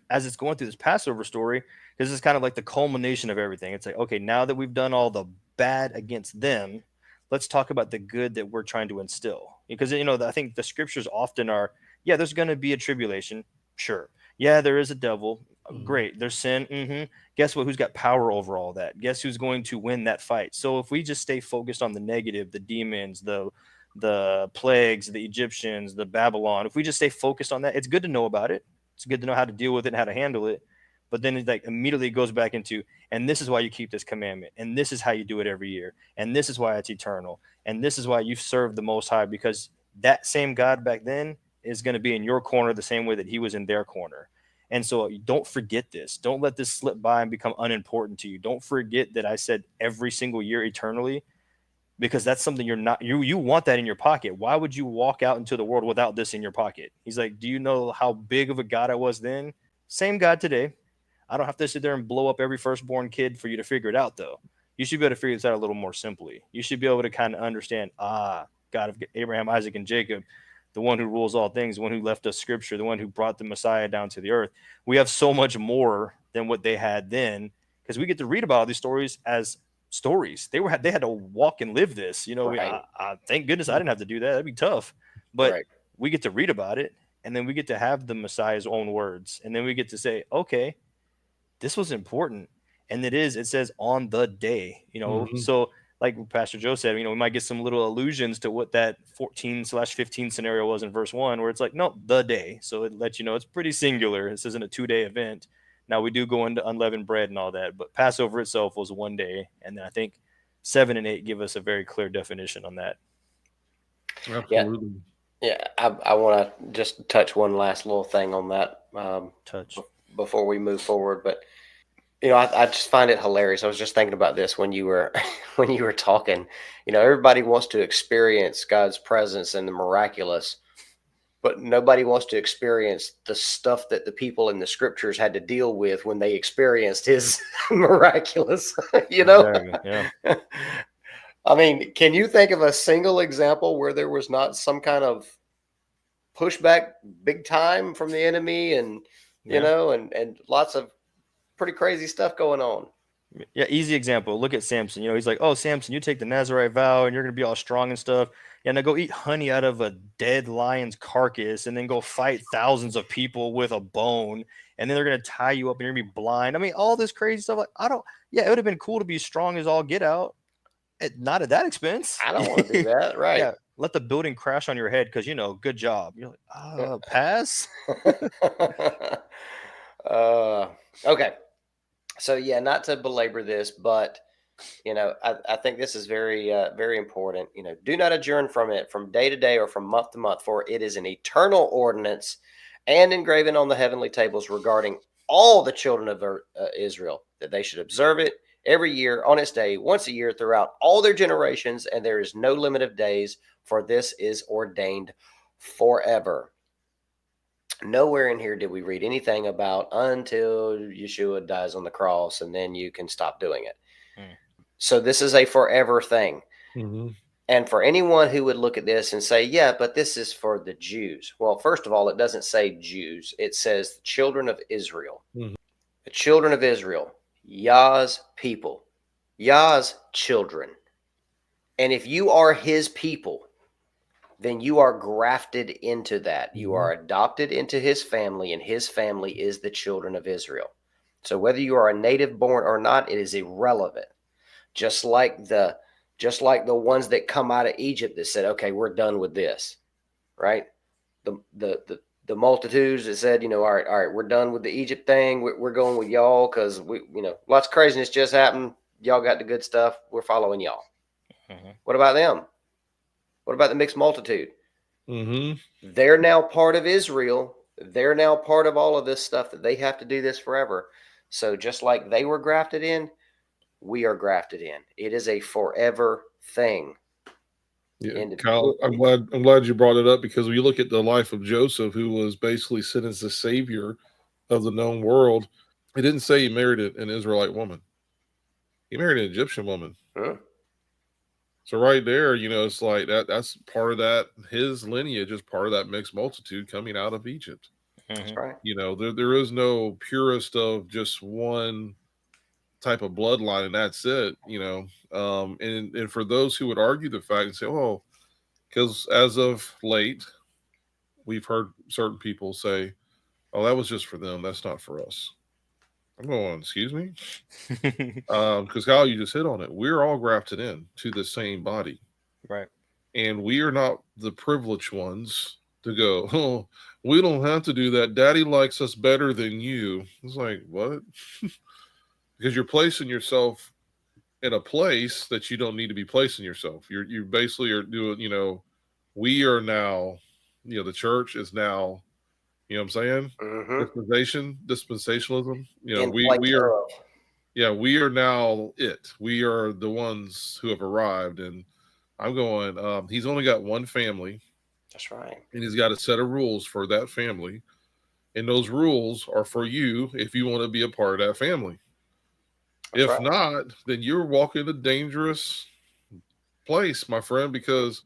as it's going through this Passover story, this is kind of like the culmination of everything. It's like, okay, now that we've done all the bad against them, let's talk about the good that we're trying to instill. Because, I think the scriptures often are, yeah, there's going to be a tribulation. Sure. Yeah, there is a devil. Great. There's sin. Guess what? Who's got power over all that? Guess who's going to win that fight? So if we just stay focused on the negative, the demons, the plagues, the Egyptians, the Babylon, if we just stay focused on that, it's good to know about it. It's good to know how to deal with it and how to handle it. But then it like immediately goes back into, and this is why you keep this commandment, and this is how you do it every year, and this is why it's eternal, and this is why you serve the Most High, because that same God back then is going to be in your corner the same way that he was in their corner. And so don't forget this. Don't let this slip by and become unimportant to you. Don't forget that I said every single year eternally, because that's something you want that in your pocket. Why would you walk out into the world without this in your pocket? He's like, do you know how big of a God I was then? Same God today. I don't have to sit there and blow up every firstborn kid for you to figure it out, though. You should be able to figure this out a little more simply. You should be able to kind of understand, God of Abraham, Isaac, and Jacob, the one who rules all things, the one who left us scripture, the one who brought the Messiah down to the earth. We have so much more than what they had then, because we get to read about all these stories as stories. They had to walk and live this. Right. Thank goodness I didn't have to do that. That'd be tough. But Right. we get to read about it, and then we get to have the Messiah's own words, and then we get to say, okay, this was important. And it says on the day, so like Pastor Joe said, we might get some little allusions to what that 14/15 scenario was in verse 1, where it's like, no, the day. So it lets you know it's pretty singular. This isn't a 2-day event. Now we do go into unleavened bread and all that, but Passover itself was 1 day. And then I think 7 and 8 give us a very clear definition on that. Absolutely. Yeah. I want to just touch one last little thing on that before we move forward. But I just find it hilarious. I was just thinking about this when you were talking. Everybody wants to experience God's presence and the miraculous, but nobody wants to experience the stuff that the people in the scriptures had to deal with when they experienced his miraculous. Exactly, yeah. I mean, can you think of a single example where there was not some kind of pushback big time from the enemy and, Yeah. and lots of pretty crazy stuff going on? Yeah, easy example. Look at Samson. He's like, "Oh, Samson, you take the Nazarite vow, and you're gonna be all strong and stuff. Yeah, now go eat honey out of a dead lion's carcass, and then go fight thousands of people with a bone, and then they're gonna tie you up, and you're gonna be blind. I mean, all this crazy stuff. Like, I don't. Yeah, it would have been cool to be strong as all get out. Not at that expense. I don't want to do that. Right. Yeah, let the building crash on your head because good job. You're like, pass. Okay. So yeah, not to belabor this, but I think this is very, very important. Do not adjourn from it from day to day or from month to month, for it is an eternal ordinance and engraven on the heavenly tables regarding all the children of Israel, that they should observe it every year on its day, once a year throughout all their generations, and there is no limit of days, for this is ordained forever. Nowhere in here did we read anything about until Yeshua dies on the cross and then you can stop doing it. So this is a forever thing. Mm-hmm. And for anyone who would look at this and say, yeah, but this is for the Jews. Well, first of all, it doesn't say Jews. It says the children of Israel. Mm-hmm. The children of Israel, Yah's people, Yah's children. And if you are his people, then you are grafted into that. You are adopted into his family, and his family is the children of Israel. So whether you are a native born or not, it is irrelevant. Just like the ones that come out of Egypt that said, okay, we're done with this, right? The multitudes that said, all right, we're done with the Egypt thing. We're going with y'all because lots of craziness just happened. Y'all got the good stuff. We're following y'all. What about them? What about the mixed multitude? They're now part of Israel. They're now part of all of this stuff that they have to do this forever. So just like they were grafted in, we are grafted in. It is a forever thing. Yeah, Kyle, I'm glad you brought it up, because when you look at the life of Joseph, who was basically sent as the savior of the known world, it didn't say he married an Israelite woman. He married an Egyptian woman. Huh? So right there, it's like that's part of that, his lineage is part of that mixed multitude coming out of Egypt. That's right. There is no purist of just one type of bloodline, and that's it. And for those who would argue the fact and say, oh, because as of late, we've heard certain people say, oh, that was just for them, that's not for us. I'm going, excuse me? Because Kyle, you just hit on it. We're all grafted in to the same body. Right. And we are not the privileged ones to go, oh, we don't have to do that. Daddy likes us better than you. It's like, what? Because you're placing yourself in a place that you don't need to be placing yourself. You basically are doing, we are now, the church is now, you know what I'm saying? Dispensationalism. We are, we are now it. We are the ones who have arrived. And I'm going, he's only got one family. That's right. And he's got a set of rules for that family. And those rules are for you if you want to be a part of that family. That's if not, then you're walking a dangerous place, my friend, because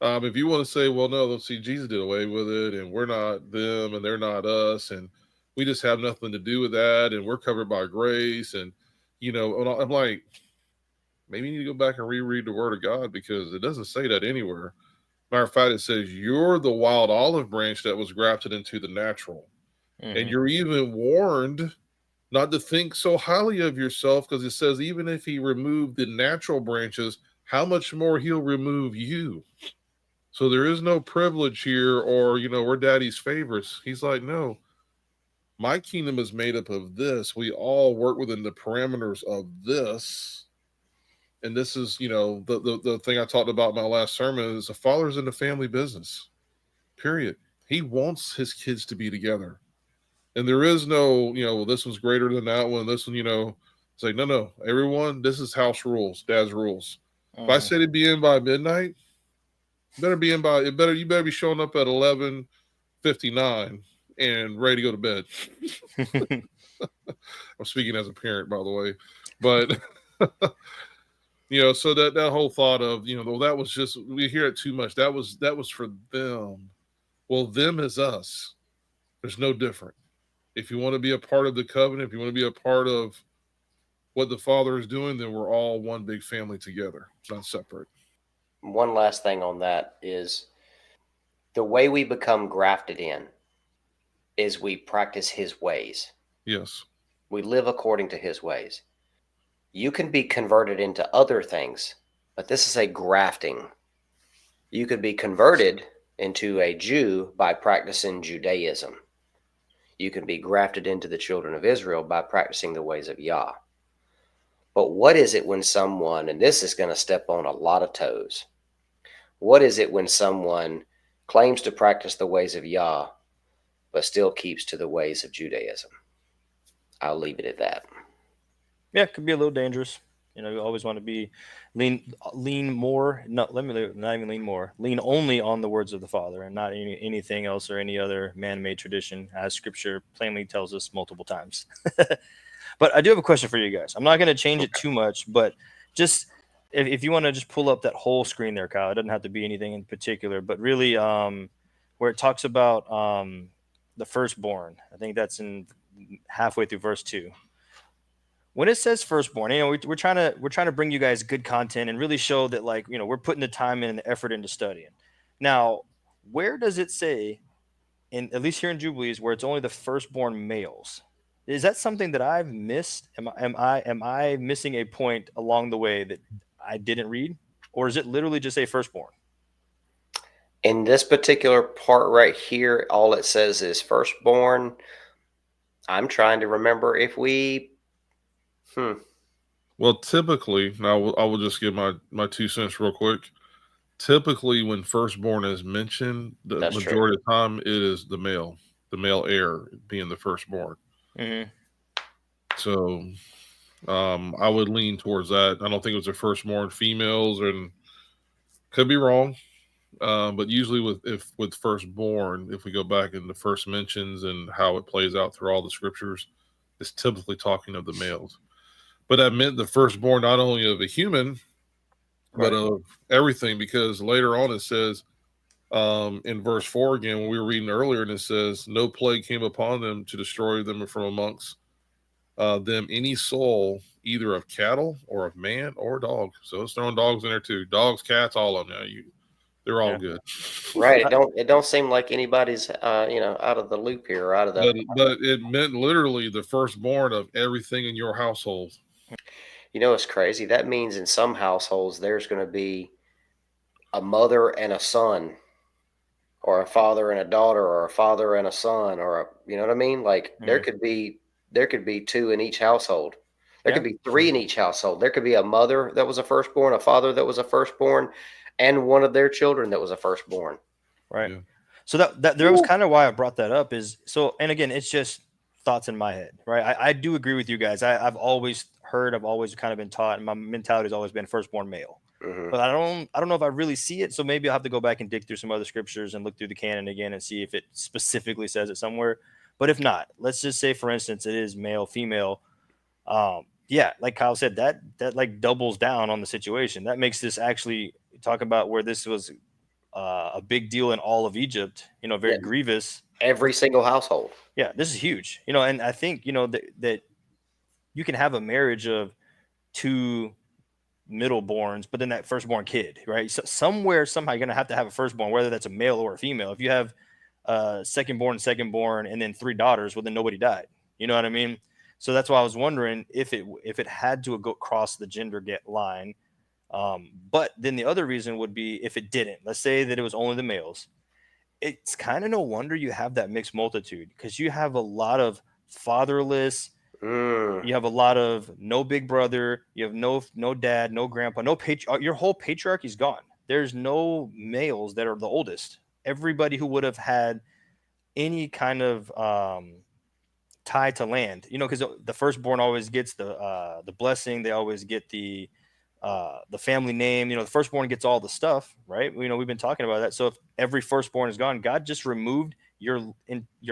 if you want to say, well, no, let's see, Jesus did away with it, and we're not them, and they're not us, and we just have nothing to do with that, and we're covered by grace, and, I'm like, maybe you need to go back and reread the Word of God, because it doesn't say that anywhere. Matter of fact, it says you're the wild olive branch that was grafted into the natural. And you're even warned not to think so highly of yourself, because it says even if he removed the natural branches, how much more he'll remove you. So there is no privilege here, or, we're daddy's favorites. He's like, no, my kingdom is made up of this. We all work within the parameters of this. And this is, the thing I talked about in my last sermon is the father's in the family business, period. He wants his kids to be together. And there is no, this one's greater than that one. This one, it's like, no, everyone, this is house rules, dad's rules. If I say to be in by midnight, you better be showing up at 11:59 and ready to go to bed. I'm speaking as a parent, by the way, but So that whole thought of, well, that was just, we hear it too much. That was for them. Well, them is us. There's no different. If you want to be a part of the covenant, if you want to be a part of what the Father is doing, then we're all one big family together, not separate. One last thing on that is the way we become grafted in is we practice his ways. Yes. We live according to his ways. You can be converted into other things, but this is a grafting. You could be converted into a Jew by practicing Judaism. You can be grafted into the children of Israel by practicing the ways of Yah. But what is it when someone, and this is going to step on a lot of toes, what is it when someone claims to practice the ways of Yah, but still keeps to the ways of Judaism? I'll leave it at that. Yeah, it could be a little dangerous. You always want to be lean more. Not even lean more. Lean only on the words of the Father and not anything else or any other man-made tradition, as Scripture plainly tells us multiple times. But I do have a question for you guys. I'm not going to change it too much, but just if you want to just pull up that whole screen there, Kyle. It doesn't have to be anything in particular, but really, where it talks about the firstborn. I think that's in halfway through verse 2. When it says firstborn, we're trying to bring you guys good content and really show that, like, we're putting the time and the effort into studying. Now, where does it say, at least here in Jubilees, where it's only the firstborn males? Is that something that I've missed? Am I missing a point along the way that I didn't read, or is it literally just a firstborn? In this particular part right here, all it says is firstborn. I'm trying to remember if we. Well, typically, now I will just give my 2 cents real quick. Typically, when firstborn is mentioned, the That's majority of the time it is the male heir being the firstborn. Mm-hmm. So I would lean towards that. I don't think it was the firstborn females, and could be wrong. But usually with firstborn, if we go back in the first mentions and how it plays out through all the scriptures, it's typically talking of the males. But that meant the firstborn not only of a human, but of everything, because later on it says in verse 4 again, when we were reading earlier, and it says, no plague came upon them to destroy them from amongst them any soul, either of cattle or of man or dog. So it's throwing dogs in there too. Dogs, cats, all of them. They're all good. Right. It don't seem like anybody's out of the loop here, or out of the. But it meant literally the firstborn of everything in your household. It's crazy. That means in some households there's going to be a mother and a son, or a father and a daughter, or a father and a son, or you know what I mean? Like there could be 2 in each household. There could be 3 in each household. There could be a mother that was a firstborn, a father that was a firstborn, and one of their children that was a firstborn. Right. Yeah. So that there was kind of why I brought that up is so, and again, it's just thoughts in my head, right? I do agree with you guys. I've always heard, I've always kind of been taught, and my mentality has always been firstborn male. Mm-hmm. But I don't know if I really see it. So maybe I'll have to go back and dig through some other scriptures and look through the canon again and see if it specifically says it somewhere. But if not, let's just say, for instance, it is male, female. Yeah, like Kyle said, that like doubles down on the situation. That makes this actually talk about where this was a big deal in all of Egypt, very grievous. Every single household. Yeah, this is huge, and I think, that you can have a marriage of 2 middleborns, but then that firstborn kid, right? So somewhere, somehow, you're going to have a firstborn, whether that's a male or a female. If you have secondborn, and then 3 daughters, well, then nobody died. You know what I mean? So that's why I was wondering if it had to go across the gender line. But then the other reason would be if it didn't. Let's say that it was only the males. It's kind of no wonder you have that mixed multitude, because you have a lot of fatherless. You have a lot of no big brother. You have no dad, no grandpa, no your whole patriarchy is gone. There's no males that are the oldest. Everybody who would have had any kind of tie to land, because the firstborn always gets the blessing. They always get the family name. The firstborn gets all the stuff, right? We've been talking about that. So if every firstborn is gone, God just removed your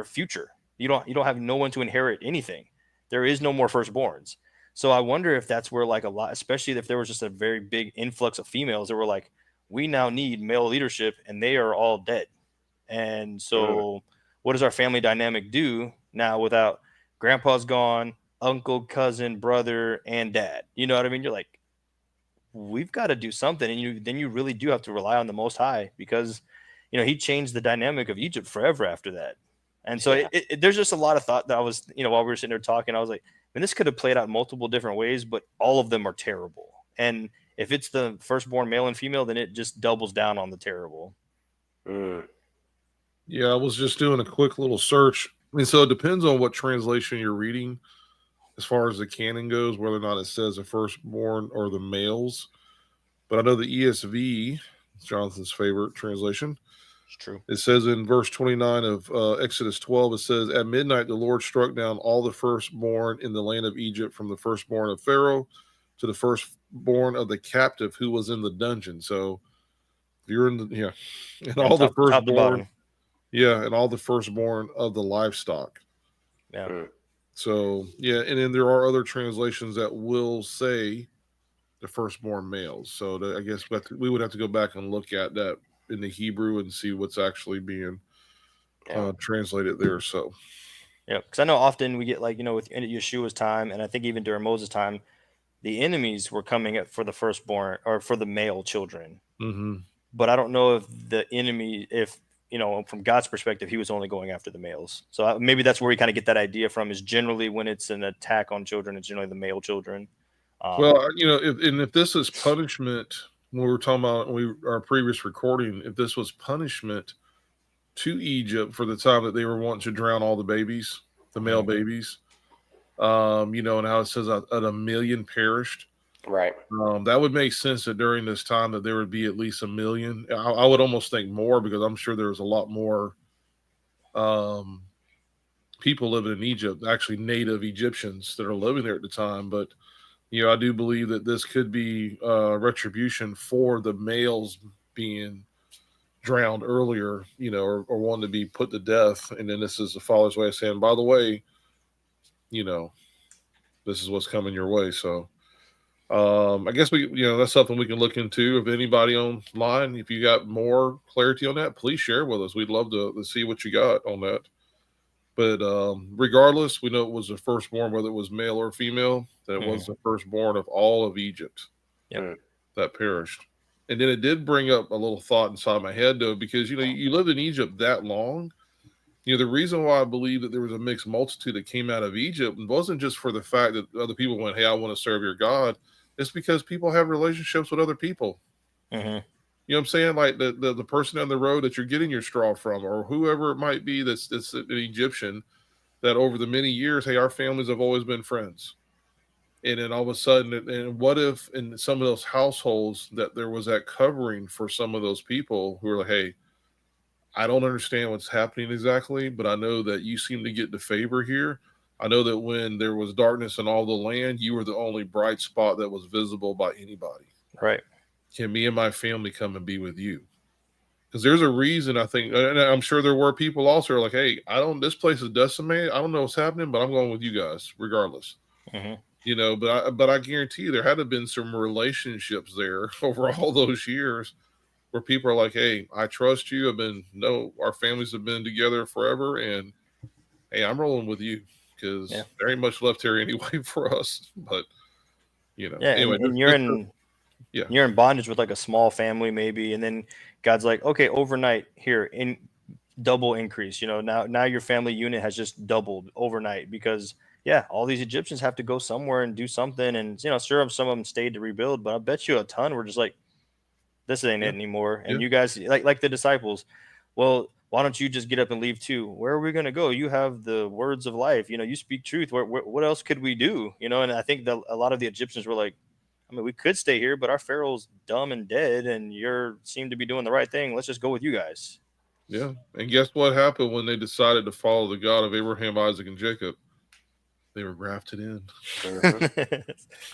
future. You don't have no one to inherit anything. There is no more firstborns. So I wonder if that's where like a lot, especially if there was just a very big influx of females that were like, we now need male leadership, and they are all dead. And so, what does our family dynamic do now without grandpa's gone, uncle, cousin, brother, and dad? You know what I mean? You're like, we've got to do something, and you really do have to rely on the Most High, because he changed the dynamic of Egypt forever after that. And so Yeah. there's just a lot of thought that I was, while we were sitting there talking, I was like, man, this could have played out multiple different ways, but all of them are terrible. And if it's the firstborn male and female, then it just doubles down on the terrible. Yeah, I was just doing a quick little search. And so it depends on what translation you're reading as far as the canon goes, whether or not it says the firstborn or the males. But I know the ESV, Jonathan's favorite translation, It's true. it says in verse 29 of Exodus 12, it says, at midnight the Lord struck down all the firstborn in the land of Egypt, from the firstborn of Pharaoh to the firstborn of the captive who was in the dungeon. So you're in the, and all the Top to firstborn. bottom. Yeah, and all the firstborn of the livestock. Yeah. So, yeah, and then there are other translations that will say the firstborn males. So I guess we would have to go back and look at that in the Hebrew and see what's actually being translated there. So, yeah, because I know often we get like, with Yeshua's time, and I think even during Moses' time, the enemies were coming up for the firstborn or for the male children. But I don't know if the enemy, if from God's perspective, he was only going after the males. So maybe that's where we kind of get that idea from. Is generally when it's an attack on children, it's generally the male children. Well, if this is punishment, when we were talking about our previous recording, if this was punishment to Egypt for the time that they were wanting to drown all the babies, the male babies, and how it says that 1 million perished. Right. That would make sense that during this time that there would be at least 1 million. I would almost think more, because I'm sure there was a lot more people living in Egypt, actually native Egyptians that are living there at the time. But, I do believe that this could be retribution for the males being drowned earlier, or wanting to be put to death. And then this is the father's way of saying, by the way, this is what's coming your way. So I guess that's something we can look into. If anybody online, if you got more clarity on that, please share with us. We'd love to see what you got on that. But regardless, we know it was the firstborn, whether it was male or female, that it was the firstborn of all of Egypt that perished. And then it did bring up a little thought inside my head, though, because, you lived in Egypt that long. The reason why I believe that there was a mixed multitude that came out of Egypt wasn't just for the fact that other people went, hey, I want to serve your God. It's because people have relationships with other people. You know what I'm saying? Like the person on the road that you're getting your straw from, or whoever it might be that's an Egyptian, that over the many years, hey, our families have always been friends. And then all of a sudden, and what if in some of those households that there was that covering for some of those people who are like, hey, I don't understand what's happening exactly, but I know that you seem to get the favor here. I know that when there was darkness in all the land, you were the only bright spot that was visible by anybody. Right. Can me and my family come and be with you? Because there's a reason, I think, and I'm sure there were people also who are like, hey, this place is decimated. I don't know what's happening, but I'm going with you guys regardless. But I guarantee you there had to have been some relationships there over all those years where people are like, hey, I trust you. Our families have been together forever. And hey, I'm rolling with you, because there ain't much left here anyway for us. But, anyway. And you're in bondage with like a small family maybe. And then God's like, okay, overnight here in double increase, now your family unit has just doubled overnight, because all these Egyptians have to go somewhere and do something. And, sure, some of them stayed to rebuild, but I bet you a ton were just like, this ain't it anymore. And you guys, like the disciples, well, why don't you just get up and leave too? Where are we going to go? You have the words of life. You speak truth. What else could we do? And I think that a lot of the Egyptians were like, I mean, we could stay here, but our Pharaoh's dumb and dead, and you seem to be doing the right thing. Let's just go with you guys. Yeah. And guess what happened when they decided to follow the God of Abraham, Isaac, and Jacob? They were grafted in.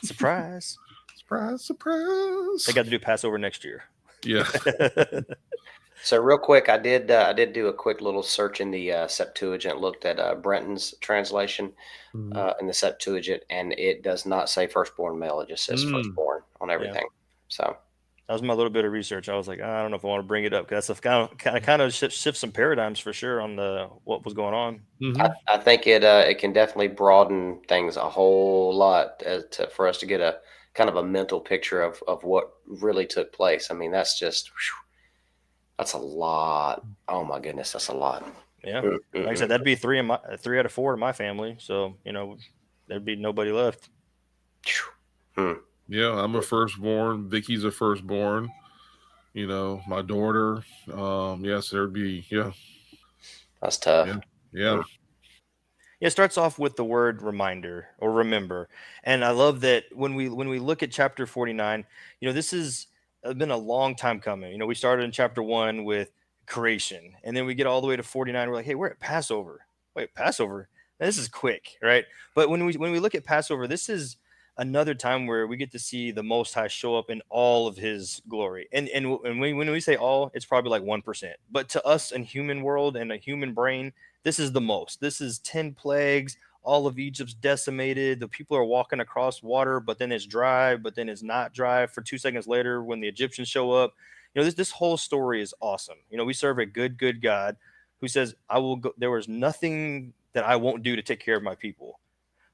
Surprise. Surprise, surprise. They got to do Passover next year. Yeah. So real quick, I did do a quick little search in the Septuagint, looked at Brenton's translation in the Septuagint, and it does not say firstborn male. It just says firstborn on Yeah. everything. So That was my little bit of research. I was like, I don't know if I want to bring it up because that's kind of shift some paradigms for sure on what was going on. I think it can definitely broaden things a whole lot for us to get a kind of a mental picture of what really took place. I mean, that's just that's a lot. Oh my goodness, that's a lot. Yeah, like I said, that'd be 3 out of 4 in my family. So there'd be nobody left. Yeah, I'm a firstborn. Vicky's a firstborn. My daughter. Yes, there'd be. Yeah, That's tough. yeah. Yeah, it starts off with the word reminder or remember, and I love that when we look at chapter 49, this has been a long time coming. We started in chapter 1 with creation, and then we get all the way to 49. We're like, hey, we're at Passover. Wait, Passover? This is quick, right? But when we look at Passover, this is another time where we get to see the Most High show up in all of His glory. And when we say all, it's probably like 1%. But to us in human world and a human brain, this is the most. This is 10 plagues. All of Egypt's decimated. The people are walking across water, but then it's dry, but then it's not dry for 2 seconds later when the Egyptians show up. This whole story is awesome. We serve a good God who says, I will go. There was nothing that I won't do to take care of my people.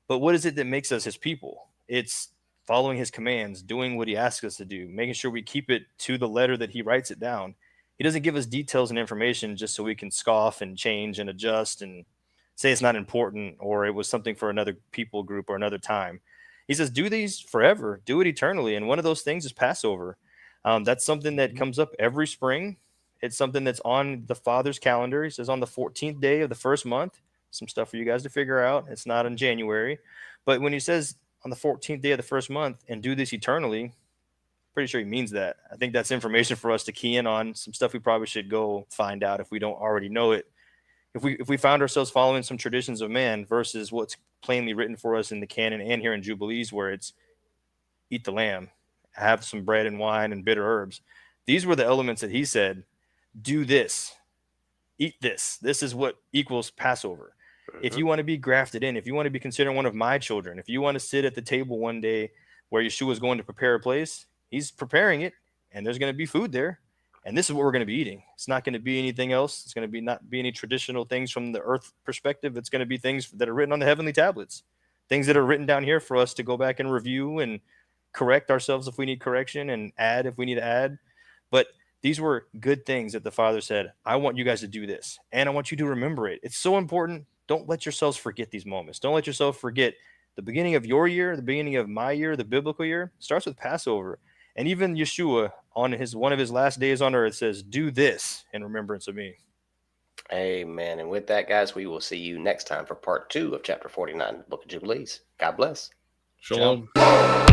But what is it that makes us His people? It's following His commands, doing what He asks us to do, making sure we keep it to the letter that He writes it down. He doesn't give us details and information just so we can scoff and change and adjust and say it's not important or it was something for another people group or another time. He says, do these forever, do it eternally. And one of those things is Passover. That's something that comes up every spring. It's something that's on the Father's calendar. He says on the 14th day of the first month. Some stuff for you guys to figure out. It's not in January. But when he says on the 14th day of the first month and do this eternally, pretty sure he means that. I think that's information for us to key in on, some stuff we probably should go find out if we don't already know it. If we found ourselves following some traditions of man versus what's plainly written for us in the canon and here in Jubilees, where it's eat the lamb, have some bread and wine and bitter herbs. These were the elements that he said, do this, eat this. This is what equals Passover. If you want to be grafted in, if you want to be considered one of my children, if you want to sit at the table one day where Yeshua is going to prepare a place, he's preparing it and there's going to be food there. And this is what we're going to be eating. It's not going to be anything else. It's going to be not be any traditional things from the earth perspective. It's going to be things that are written on the heavenly tablets, things that are written down here for us to go back and review and correct ourselves if we need correction and add if we need to add. But these were good things that the Father said, I want you guys to do this, and I want you to remember it. It's so important. Don't let yourselves forget these moments. Don't let yourself forget the beginning of your year, the beginning of my year, the biblical year starts with Passover. And even Yeshua on one of his last days on earth says, do this in remembrance of me. Amen. And with that, guys, we will see you next time for part 2 of chapter 49, the book of Jubilees. God bless. Shalom. Ciao.